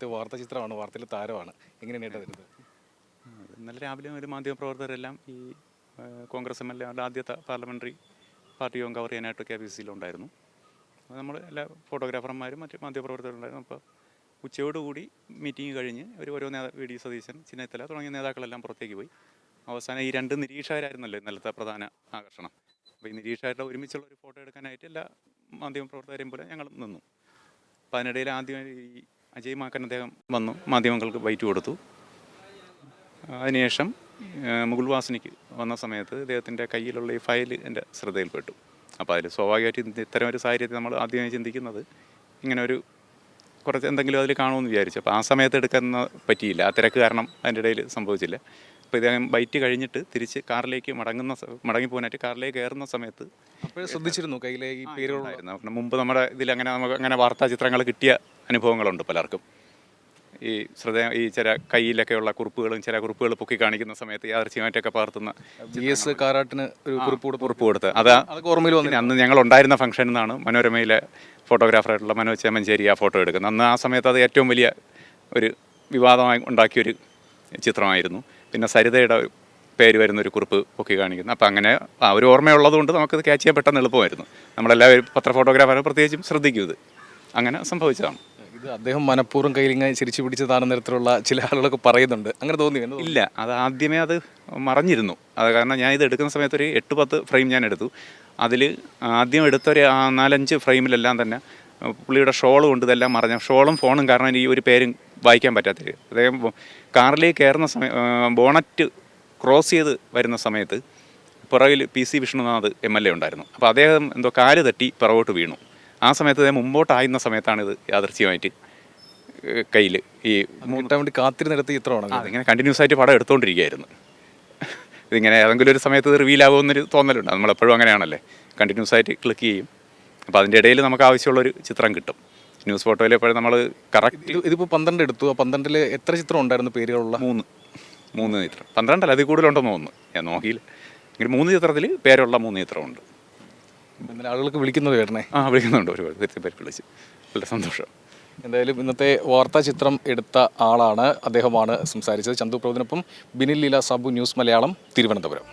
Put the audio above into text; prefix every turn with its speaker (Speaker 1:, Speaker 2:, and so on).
Speaker 1: ഇന്നത്തെ വാർത്താ ചിത്രമാണ്, വാർത്തയിലെ താരമാണ്. എങ്ങനെയാണ് ഏട്ടാ വരുന്നത്?
Speaker 2: ഇന്നലെ രാവിലെ ഒരു മാധ്യമപ്രവർത്തകരെല്ലാം ഈ കോൺഗ്രസ് MLA ആദ്യത്തെ പാർലമെൻ്ററി പാർട്ടി യോഗം കവർ ചെയ്യാനായിട്ട് KPCC ഉണ്ടായിരുന്നു. നമ്മൾ എല്ലാ ഫോട്ടോഗ്രാഫർമാരും മറ്റ് മാധ്യമപ്രവർത്തകരുണ്ടായിരുന്നു. അപ്പോൾ ഉച്ചയോടുകൂടി മീറ്റിംഗ് കഴിഞ്ഞ് ഓരോ VD സതീശൻ, ചെന്നിത്തല തുടങ്ങിയ നേതാക്കളെല്ലാം പുറത്തേക്ക് പോയി. അവസാനം ഈ 2 നിരീക്ഷകരായിരുന്നല്ലോ ഇന്നലത്തെ പ്രധാന ആകർഷണം. അപ്പോൾ ഈ നിരീക്ഷകരുടെ ഒരുമിച്ചുള്ള ഒരു ഫോട്ടോ എടുക്കാനായിട്ട് എല്ലാ മാധ്യമപ്രവർത്തകരെയും പോലെ ഞങ്ങൾ നിന്നു. അപ്പോൾ അതിനിടയിൽ ആദ്യം ഈ അജയ് മാക്കൻ അദ്ദേഹം വന്നു, മാധ്യമങ്ങൾക്ക് ബൈറ്റ് കൊടുത്തു. അതിനുശേഷം മുകുൾ വാസനിക്ക് വന്ന സമയത്ത് ഇദ്ദേഹത്തിൻ്റെ കയ്യിലുള്ള ഈ ഫയൽ എൻ്റെ ശ്രദ്ധയിൽപ്പെട്ടു. അപ്പോൾ അതിൽ സ്വാഭാവികമായിട്ട് ഇത്തരം ഒരു സാഹചര്യത്തിൽ നമ്മൾ ആദ്യമായി ചിന്തിക്കുന്നത് ഇങ്ങനെ ഒരു കുറച്ച് എന്തെങ്കിലും അതിൽ കാണുമെന്ന് വിചാരിച്ചു. അപ്പോൾ ആ സമയത്ത് എടുക്കാൻ പറ്റിയില്ല, ആ തിരക്ക് കാരണം അതിൻ്റെ ഇടയിൽ സംഭവിച്ചില്ല. അപ്പോൾ ഇദ്ദേഹം ബൈറ്റ് കഴിഞ്ഞിട്ട് തിരിച്ച് കാറിലേക്ക് മടങ്ങിപ്പോകാനായിട്ട് കാറിലേക്ക് കയറുന്ന സമയത്ത്
Speaker 1: അപ്പോൾ ശ്രദ്ധിച്ചിരുന്നു കയ്യിലെ ഈ പേരുകളായിരുന്നു.
Speaker 2: മുമ്പ് നമ്മുടെ ഇതിൽ നമുക്ക് അങ്ങനെ വാർത്താ ചിത്രങ്ങൾ കിട്ടിയ അനുഭവങ്ങളുണ്ട് പലർക്കും. ഈ ഈ ചില കയ്യിലൊക്കെയുള്ള കുറിപ്പുകളും ചില കുറിപ്പുകൾ പൊക്കി കാണിക്കുന്ന സമയത്ത് യാദൃച്ഛികമായിട്ടൊക്കെ പകർത്തുന്ന
Speaker 1: GS കാരാട്ടിന് ഒരു കുറിപ്പ് കൊടുത്ത്
Speaker 2: അതൊക്കെ ഓർമ്മയിൽ വന്നു. അന്ന് ഞങ്ങളുണ്ടായിരുന്ന ഫംഗ്ഷനിൽ നിന്നാണ് മനോരമയിലെ ഫോട്ടോഗ്രാഫറായിട്ടുള്ള മനോജ് ചേമഞ്ചേരി ആ ഫോട്ടോ എടുക്കുന്നത്. അന്ന് ആ സമയത്ത് അത് ഏറ്റവും വലിയ ഒരു വിവാദമായി ഉണ്ടാക്കിയൊരു ചിത്രമായിരുന്നു. പിന്നെ സരിതയുടെ പേര് വരുന്നൊരു കുറിപ്പ് പൊക്കി കാണിക്കുന്നു. അപ്പോൾ അങ്ങനെ ഒരു ഓർമ്മയുള്ളതുകൊണ്ട് നമുക്കത് ക്യാച്ച് ചെയ്യാൻ പെട്ടെന്ന് എളുപ്പമായിരുന്നു. നമ്മളെല്ലാവരും പത്ര ഫോട്ടോഗ്രാഫറെ പ്രത്യേകിച്ചും ശ്രദ്ധിക്കും. ഇത് അങ്ങനെ സംഭവിച്ചതാണ്.
Speaker 1: ഇത് അദ്ദേഹം മനഃപൂർവ്വം കയ്യിൽ ഇങ്ങനെ ചിരിച്ചു പിടിച്ചതാണെന്ന തരത്തിലുള്ള ചില ആളുകളൊക്കെ പറയുന്നുണ്ട്. അങ്ങനെ തോന്നിയോ?
Speaker 2: ഇല്ല, അത് ആദ്യമേ അത് മറഞ്ഞിരുന്നു. അത് കാരണം ഞാൻ ഇത് എടുക്കുന്ന സമയത്ത് ഒരു 8-10 ഫ്രെയിം ഞാൻ എടുത്തു. അതിൽ ആദ്യം എടുത്തൊരു 4-5 ഫ്രെയിമിലെല്ലാം തന്നെ പുള്ളിയുടെ ഷോൾ കൊണ്ട് ഇതെല്ലാം മറഞ്ഞ ഷോളും ഫോണും കാരണം ഈ ഒരു പേരും വായിക്കാൻ പറ്റാത്തത്. അദ്ദേഹം കാറിലേക്ക് കയറുന്ന ബോണറ്റ് ക്രോസ് ചെയ്ത് വരുന്ന സമയത്ത് പുറകിൽ PC വിഷ്ണുനാഥ് MLA ഉണ്ടായിരുന്നു. അപ്പോൾ അദ്ദേഹം എന്തോ കാല് തട്ടി പുറകോട്ട് വീണു. ആ സമയത്ത് അദ്ദേഹം മുമ്പോട്ടായിരുന്ന സമയത്താണ് ഇത് യാദൃച്ഛികമായിട്ട് കയ്യിൽ ഈ
Speaker 1: കിട്ടാൻ വേണ്ടി കാത്തിരുന്നെടുത്ത ചിത്രമാണ്.
Speaker 2: അതിങ്ങനെ കണ്ടിന്യൂസ് ആയിട്ട് പടം എടുത്തുകൊണ്ടിരിക്കുകയായിരുന്നു. ഇതിങ്ങനെ ഏതെങ്കിലും ഒരു സമയത്ത് ഇത് റിവീലാകുമെന്നൊരു തോന്നലുണ്ട്. നമ്മളെപ്പോഴും അങ്ങനെയാണല്ലേ, കണ്ടിന്യൂസ് ആയിട്ട് ക്ലിക്ക് ചെയ്യും. അപ്പോൾ അതിൻ്റെ ഇടയിൽ നമുക്ക് ആവശ്യമുള്ളൊരു ചിത്രം കിട്ടും. ന്യൂസ് ഫോട്ടോയിൽ എപ്പോഴും നമ്മൾ കറക്റ്റ്
Speaker 1: ഇതിപ്പോൾ 12 എടുത്തു. ആ 12 എത്ര ചിത്രം ഉണ്ടായിരുന്നു പേരുകളുള്ള?
Speaker 2: 3 ചിത്രം. 12 അല്ല, അതിൽ കൂടുതലുണ്ടെന്ന് തോന്നുന്നു, ഞാൻ നോക്കിയില്ല. എങ്കിൽ 3 ചിത്രത്തിൽ പേരുള്ള 3 ചിത്രമുണ്ട്.
Speaker 1: ആളുകൾക്ക് വിളിക്കുന്നത് കേട്ടണേ?
Speaker 2: വിളിക്കുന്നുണ്ട്, ഒരുപാട് പേര് വിളിച്ച്. വളരെ സന്തോഷം.
Speaker 1: എന്തായാലും ഇന്നത്തെ വാർത്താ ചിത്രം എടുത്ത ആളാണ്, അദ്ദേഹമാണ് സംസാരിച്ചത്. ചന്തു പ്രഭുവിനൊപ്പം ബിനിൽ ലീല, സാബു, ന്യൂസ് മലയാളം, തിരുവനന്തപുരം.